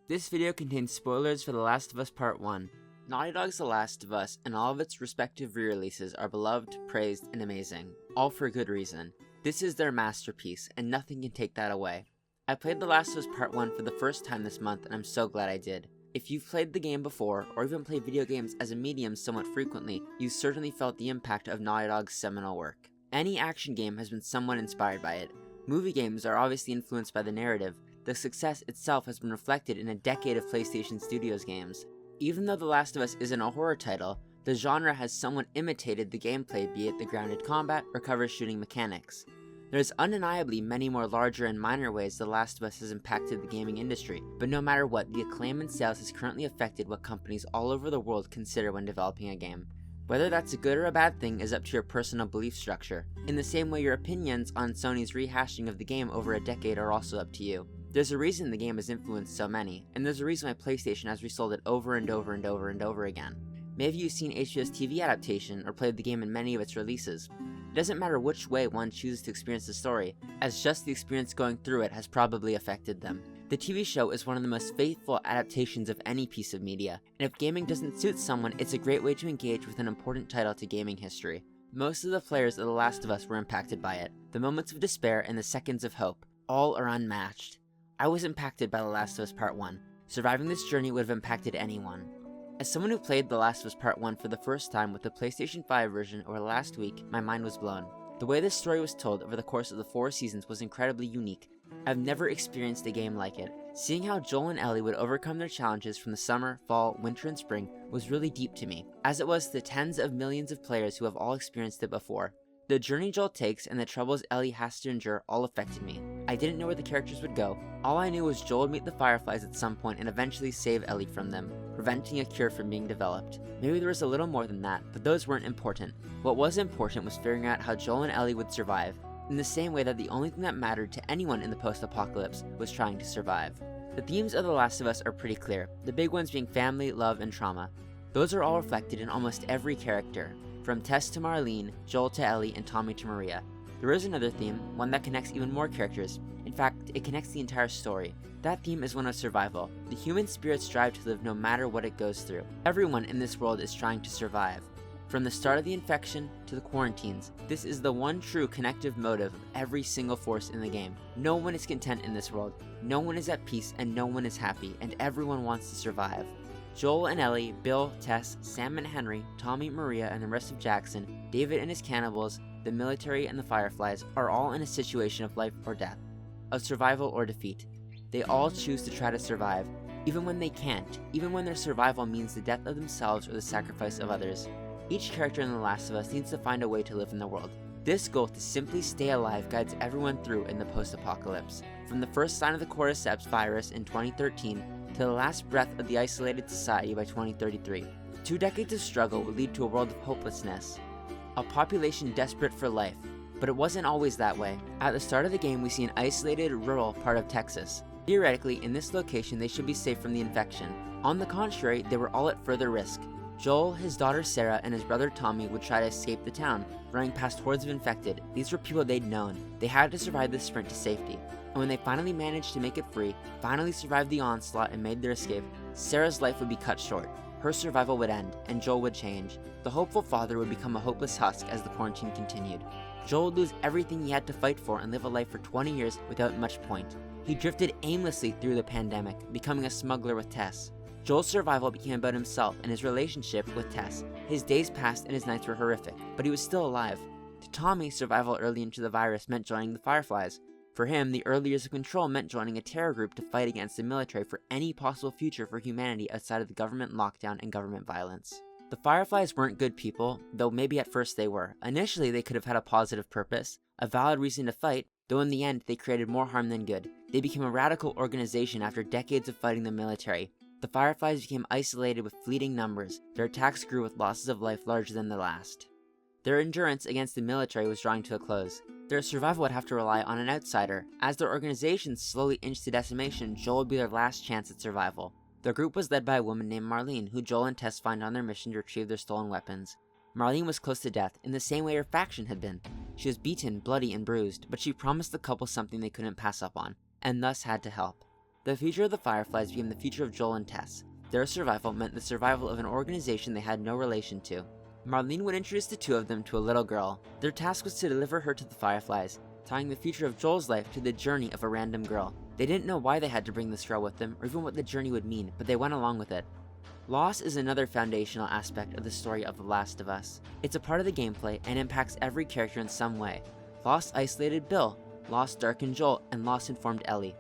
This video contains spoilers for The Last of Us Part 1. Naughty Dog's The Last of Us and all of its respective re-releases are beloved, praised, and amazing, all for good reason. This is their masterpiece, and nothing can take that away. I played The Last of Us Part 1 for the first time this month, and I'm so glad I did. If you've played the game before, or even played video games as a medium somewhat frequently, you've certainly felt the impact of Naughty Dog's seminal work. Any action game has been somewhat inspired by it. Movie games are obviously influenced by the narrative. The success itself has been reflected in a decade of PlayStation Studios games. Even though The Last of Us isn't a horror title, the genre has somewhat imitated the gameplay, be it the grounded combat or cover shooting mechanics. There's undeniably many more larger and minor ways The Last of Us has impacted the gaming industry, but no matter what, the acclaim and sales has currently affected what companies all over the world consider when developing a game. Whether that's a good or a bad thing is up to your personal belief structure, in the same way your opinions on Sony's rehashing of the game over a decade are also up to you. There's a reason the game has influenced so many, and there's a reason why PlayStation has resold it over and over and over and over again. Maybe you've seen HBO's TV adaptation or played the game in many of its releases. It doesn't matter which way one chooses to experience the story, as just the experience going through it has probably affected them. The TV show is one of the most faithful adaptations of any piece of media, and if gaming doesn't suit someone, it's a great way to engage with an important title to gaming history. Most of the players of The Last of Us were impacted by it. The moments of despair and the seconds of hope, all are unmatched. I was impacted by The Last of Us Part 1. Surviving this journey would have impacted anyone. As someone who played The Last of Us Part 1 for the first time with the PlayStation 5 version over last week, my mind was blown. The way this story was told over the course of the 4 seasons was incredibly unique. I've never experienced a game like it. Seeing how Joel and Ellie would overcome their challenges from the summer, fall, winter, and spring was really deep to me, as it was to the tens of millions of players who have all experienced it before. The journey Joel takes and the troubles Ellie has to endure all affected me. I didn't know where the characters would go. All I knew was Joel would meet the Fireflies at some point and eventually save Ellie from them, preventing a cure from being developed. Maybe there was a little more than that, but those weren't important. What was important was figuring out how Joel and Ellie would survive, in the same way that the only thing that mattered to anyone in the post-apocalypse was trying to survive. The themes of The Last of Us are pretty clear, the big ones being family, love, and trauma. Those are all reflected in almost every character, from Tess to Marlene, Joel to Ellie, and Tommy to Maria. There is another theme, one that connects even more characters. In fact, it connects the entire story. That theme is one of survival. The human spirit strive to live no matter what it goes through. Everyone in this world is trying to survive. From the start of the infection to the quarantines, this is the one true connective motive of every single force in the game. No one is content in this world, no one is at peace, and no one is happy, and everyone wants to survive. Joel and Ellie, Bill, Tess, Sam and Henry, Tommy, Maria, and the rest of Jackson, David and his cannibals, the military and the Fireflies are all in a situation of life or death, of survival or defeat. They all choose to try to survive, even when they can't, even when their survival means the death of themselves or the sacrifice of others. Each character in The Last of Us needs to find a way to live in the world. This goal to simply stay alive guides everyone through in the post-apocalypse. From the first sign of the cordyceps virus in 2013 to the last breath of the isolated society by 2033. 2 decades of struggle would lead to a world of hopelessness, a population desperate for life, but it wasn't always that way. At the start of the game, we see an isolated, rural part of Texas. Theoretically, in this location, they should be safe from the infection. On the contrary, they were all at further risk. Joel, his daughter Sarah, and his brother Tommy would try to escape the town, running past hordes of infected. These were people they'd known. They had to survive this sprint to safety. And when they finally managed to make it free, finally survived the onslaught and made their escape, Sarah's life would be cut short. Her survival would end, and Joel would change. The hopeful father would become a hopeless husk as the quarantine continued. Joel would lose everything he had to fight for and live a life for 20 years without much point. He drifted aimlessly through the pandemic, becoming a smuggler with Tess. Joel's survival became about himself and his relationship with Tess. His days passed and his nights were horrific, but he was still alive. To Tommy, survival early into the virus meant joining the Fireflies. For him, the early years of control meant joining a terror group to fight against the military for any possible future for humanity outside of the government lockdown and government violence. The Fireflies weren't good people, though maybe at first they were. Initially, they could have had a positive purpose, a valid reason to fight, though in the end, they created more harm than good. They became a radical organization after decades of fighting the military. The Fireflies became isolated with fleeting numbers. Their attacks grew with losses of life larger than the last. Their endurance against the military was drawing to a close. Their survival would have to rely on an outsider. As their organization slowly inched to decimation, Joel would be their last chance at survival. The group was led by a woman named Marlene, who Joel and Tess find on their mission to retrieve their stolen weapons. Marlene was close to death, in the same way her faction had been. She was beaten, bloody, and bruised, but she promised the couple something they couldn't pass up on, and thus had to help. The future of the Fireflies became the future of Joel and Tess. Their survival meant the survival of an organization they had no relation to. Marlene would introduce the two of them to a little girl. Their task was to deliver her to the Fireflies, tying the future of Joel's life to the journey of a random girl. They didn't know why they had to bring this girl with them, or even what the journey would mean, but they went along with it. Loss is another foundational aspect of the story of The Last of Us. It's a part of the gameplay and impacts every character in some way. Loss isolated Bill, loss darkened Joel, and loss informed Ellie.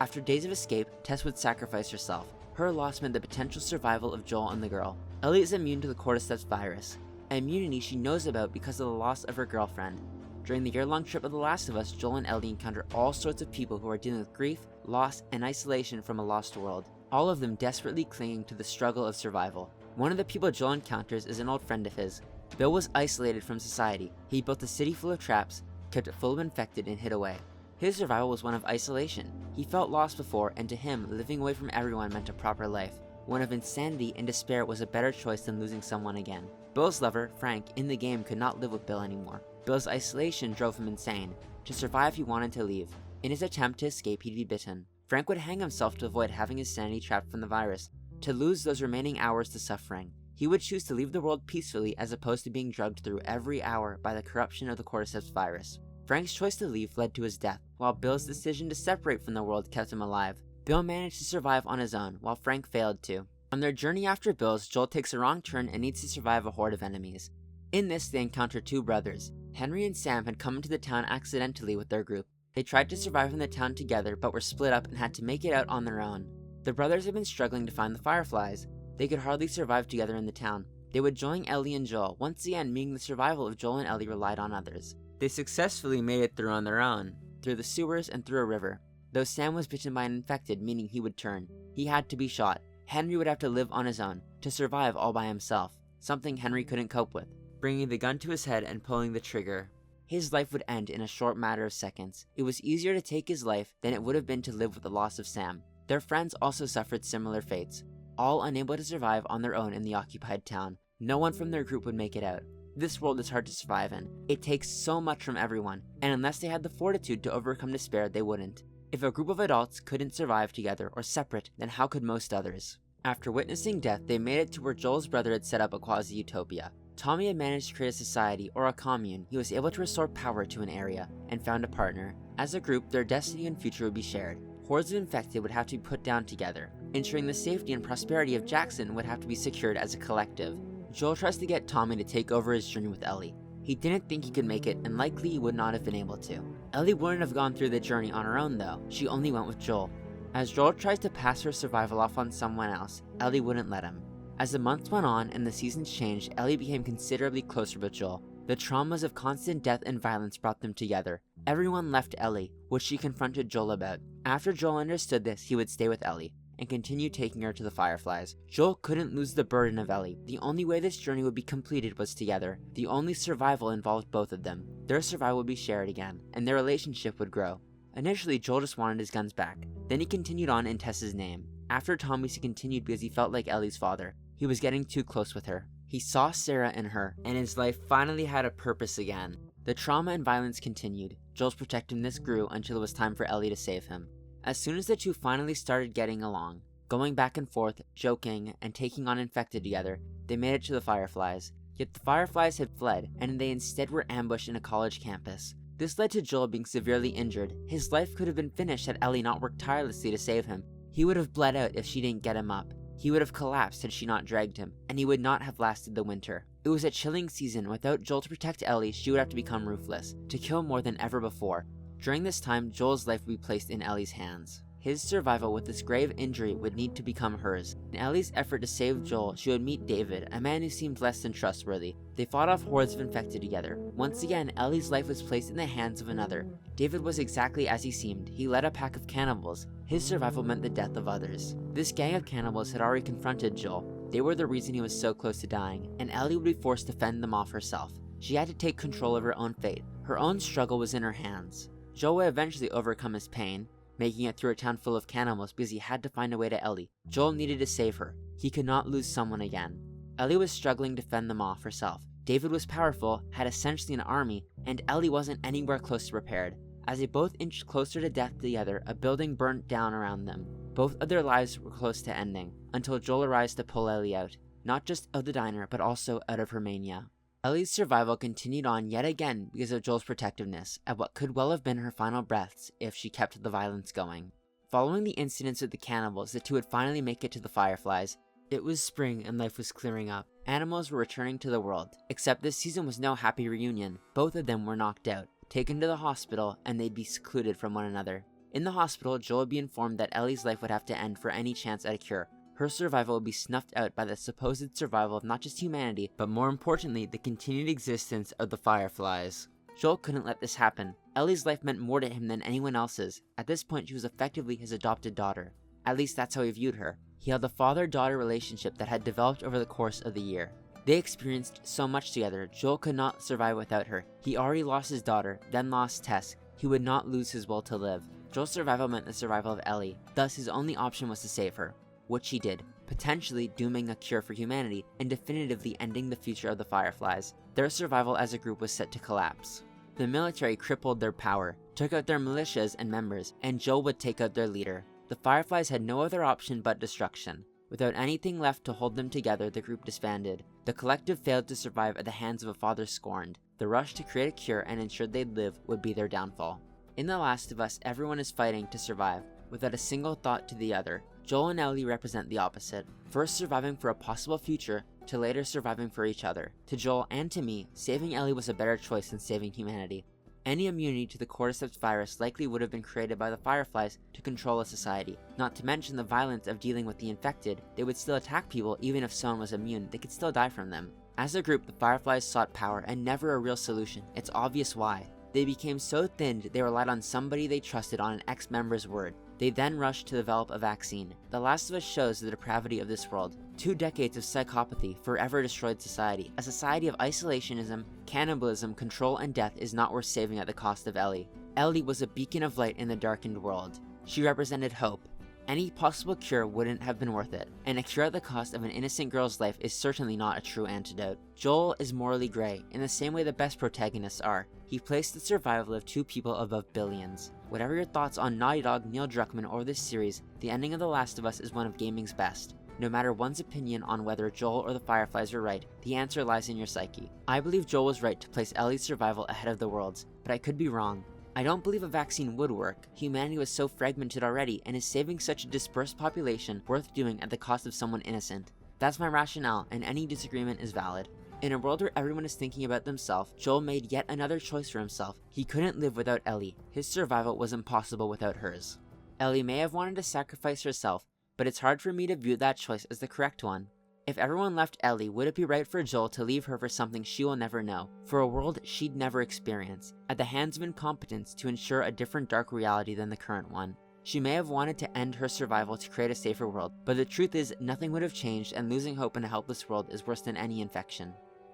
After days of escape, Tess would sacrifice herself. Her loss meant the potential survival of Joel and the girl. Ellie is immune to the cordyceps virus, an immunity she knows about because of the loss of her girlfriend. During the year-long trip of The Last of Us, Joel and Ellie encounter all sorts of people who are dealing with grief, loss, and isolation from a lost world, all of them desperately clinging to the struggle of survival. One of the people Joel encounters is an old friend of his. Bill was isolated from society. He built a city full of traps, kept it full of infected, and hid away. His survival was one of isolation. He felt lost before, and to him, living away from everyone meant a proper life. One of insanity and despair was a better choice than losing someone again. Bill's lover, Frank, in the game could not live with Bill anymore. Bill's isolation drove him insane. To survive, he wanted to leave. In his attempt to escape, he'd be bitten. Frank would hang himself to avoid having his sanity trapped from the virus, to lose those remaining hours to suffering. He would choose to leave the world peacefully as opposed to being drugged through every hour by the corruption of the cordyceps virus. Frank's choice to leave led to his death, while Bill's decision to separate from the world kept him alive. Bill managed to survive on his own, while Frank failed to. On their journey after Bill's, Joel takes a wrong turn and needs to survive a horde of enemies. In this, they encounter two brothers. Henry and Sam had come into the town accidentally with their group. They tried to survive in the town together, but were split up and had to make it out on their own. The brothers had been struggling to find the Fireflies. They could hardly survive together in the town. They would join Ellie and Joel, once again meaning the survival of Joel and Ellie relied on others. They successfully made it through on their own, through the sewers and through a river. Though Sam was bitten by an infected, meaning he would turn. He had to be shot. Henry would have to live on his own, to survive all by himself, something Henry couldn't cope with, bringing the gun to his head and pulling the trigger. His life would end in a short matter of seconds. It was easier to take his life than it would have been to live with the loss of Sam. Their friends also suffered similar fates, all unable to survive on their own in the occupied town. No one from their group would make it out. This world is hard to survive in. It takes so much from everyone, and unless they had the fortitude to overcome despair, they wouldn't. If a group of adults couldn't survive together or separate, then how could most others? After witnessing death, they made it to where Joel's brother had set up a quasi-utopia. Tommy had managed to create a society, or a commune. He was able to restore power to an area, and found a partner. As a group, their destiny and future would be shared. Hordes of infected would have to be put down together. Ensuring the safety and prosperity of Jackson would have to be secured as a collective. Joel tries to get Tommy to take over his journey with Ellie. He didn't think he could make it, and likely he would not have been able to. Ellie wouldn't have gone through the journey on her own though. She only went with Joel. As Joel tries to pass her survival off on someone else, Ellie wouldn't let him. As the months went on and the seasons changed, Ellie became considerably closer with Joel. The traumas of constant death and violence brought them together. Everyone left Ellie, which she confronted Joel about. After Joel understood this, he would stay with Ellie and continue taking her to the Fireflies. Joel couldn't lose the burden of Ellie. The only way this journey would be completed was together. The only survival involved both of them. Their survival would be shared again, and their relationship would grow. Initially, Joel just wanted his guns back. Then he continued on in Tess's name. After Tommy's, he continued because he felt like Ellie's father. He was getting too close with her. He saw Sarah in her, and his life finally had a purpose again. The trauma and violence continued. Joel's protectiveness grew until it was time for Ellie to save him. As soon as the two finally started getting along, going back and forth, joking, and taking on infected together, they made it to the Fireflies. Yet the Fireflies had fled, and they instead were ambushed in a college campus. This led to Joel being severely injured. His life could have been finished had Ellie not worked tirelessly to save him. He would have bled out if she didn't get him up. He would have collapsed had she not dragged him, and he would not have lasted the winter. It was a chilling season. Without Joel to protect Ellie, she would have to become ruthless, to kill more than ever before. During this time, Joel's life would be placed in Ellie's hands. His survival with this grave injury would need to become hers. In Ellie's effort to save Joel, she would meet David, a man who seemed less than trustworthy. They fought off hordes of infected together. Once again, Ellie's life was placed in the hands of another. David was exactly as he seemed. He led a pack of cannibals. His survival meant the death of others. This gang of cannibals had already confronted Joel. They were the reason he was so close to dying, and Ellie would be forced to fend them off herself. She had to take control of her own fate. Her own struggle was in her hands. Joel would eventually overcome his pain, making it through a town full of cannibals because he had to find a way to Ellie. Joel needed to save her. He could not lose someone again. Ellie was struggling to fend them off herself. David was powerful, had essentially an army, and Ellie wasn't anywhere close to prepared. As they both inched closer to death together, a building burnt down around them. Both of their lives were close to ending, until Joel arrives to pull Ellie out, not just of the diner, but also out of her mania. Ellie's survival continued on yet again because of Joel's protectiveness, at what could well have been her final breaths if she kept the violence going. Following the incidents with the cannibals, the two would finally make it to the Fireflies. It was spring and life was clearing up. Animals were returning to the world, except this season was no happy reunion. Both of them were knocked out, taken to the hospital, and they'd be secluded from one another. In the hospital, Joel would be informed that Ellie's life would have to end for any chance at a cure. Her survival would be snuffed out by the supposed survival of not just humanity, but more importantly, the continued existence of the Fireflies. Joel couldn't let this happen. Ellie's life meant more to him than anyone else's. At this point, she was effectively his adopted daughter. At least that's how he viewed her. He held a father-daughter relationship that had developed over the course of the year. They experienced so much together. Joel could not survive without her. He already lost his daughter, then lost Tess. He would not lose his will to live. Joel's survival meant the survival of Ellie. Thus, his only option was to save her, which he did, potentially dooming a cure for humanity and definitively ending the future of the Fireflies. Their survival as a group was set to collapse. The military crippled their power, took out their militias and members, and Joel would take out their leader. The Fireflies had no other option but destruction. Without anything left to hold them together, the group disbanded. The collective failed to survive at the hands of a father scorned. The rush to create a cure and ensure they'd live would be their downfall. In The Last of Us, everyone is fighting to survive, without a single thought to the other. Joel and Ellie represent the opposite, first surviving for a possible future, to later surviving for each other. To Joel and to me, saving Ellie was a better choice than saving humanity. Any immunity to the cordyceps virus likely would have been created by the Fireflies to control a society. Not to mention the violence of dealing with the infected. They would still attack people even if someone was immune, they could still die from them. As a group, the Fireflies sought power and never a real solution. It's obvious why. They became so thinned they relied on somebody they trusted on an ex-member's word. They then rushed to develop a vaccine. The Last of Us shows the depravity of this world. 2 decades of psychopathy forever destroyed society. A society of isolationism, cannibalism, control, and death is not worth saving at the cost of Ellie. Ellie was a beacon of light in the darkened world. She represented hope. Any possible cure wouldn't have been worth it, and a cure at the cost of an innocent girl's life is certainly not a true antidote. Joel is morally grey, in the same way the best protagonists are. He placed the survival of 2 people above billions. Whatever your thoughts on Naughty Dog, Neil Druckmann, or this series, the ending of The Last of Us is one of gaming's best. No matter one's opinion on whether Joel or the Fireflies were right, the answer lies in your psyche. I believe Joel was right to place Ellie's survival ahead of the world's, but I could be wrong. I don't believe a vaccine would work. Humanity was so fragmented already, and is saving such a dispersed population worth doing at the cost of someone innocent? That's my rationale, and any disagreement is valid. In a world where everyone is thinking about themselves, Joel made yet another choice for himself. He couldn't live without Ellie. His survival was impossible without hers. Ellie may have wanted to sacrifice herself, but it's hard for me to view that choice as the correct one. If everyone left Ellie, would it be right for Joel to leave her for something she will never know, for a world she'd never experience, at the hands of incompetence to ensure a different dark reality than the current one? She may have wanted to end her survival to create a safer world, but the truth is nothing would have changed, and losing hope in a helpless world is worse than any infection.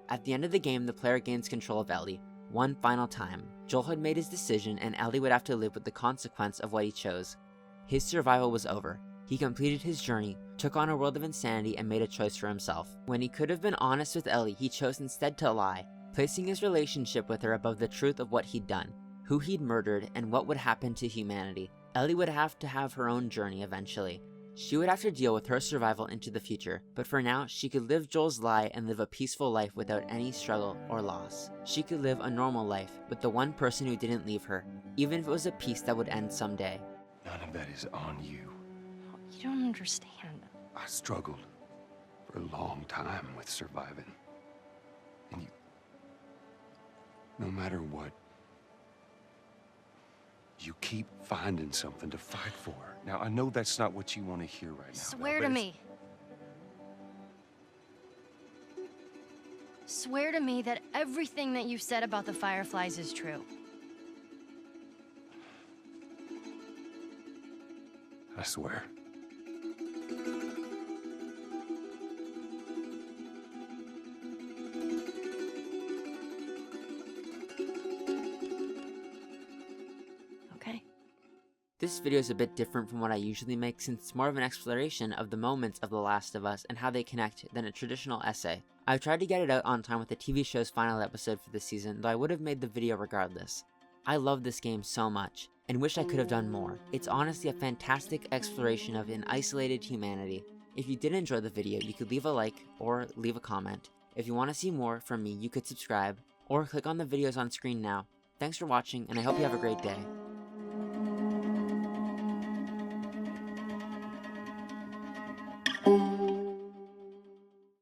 At the end of the game, the player gains control of Ellie, one final time. Joel had made his decision, and Ellie would have to live with the consequence of what he chose. His survival was over. He completed his journey, took on a world of insanity, and made a choice for himself. When he could have been honest with Ellie, he chose instead to lie, placing his relationship with her above the truth of what he'd done, who he'd murdered, and what would happen to humanity. Ellie would have to have her own journey eventually. She would have to deal with her survival into the future, but for now, she could live Joel's lie and live a peaceful life without any struggle or loss. She could live a normal life with the one person who didn't leave her, even if it was a peace that would end someday. None of that is on you. You don't understand. I struggled for a long time with surviving. And no matter what, you keep finding something to fight for. Now, I know that's not what you want to hear right now. Swear to me. Swear to me that everything that you've said about the Fireflies is true. I swear. Okay. This video is a bit different from what I usually make since it's more of an exploration of the moments of The Last of Us and how they connect than a traditional essay. I've tried to get it out on time with the TV show's final episode for this season, though I would have made the video regardless. I love this game so much, and wish I could have done more. It's honestly a fantastic exploration of an isolated humanity. If you did enjoy the video, you could leave a like or leave a comment. If you want to see more from me, you could subscribe, or click on the videos on screen now. Thanks for watching, and I hope you have a great day.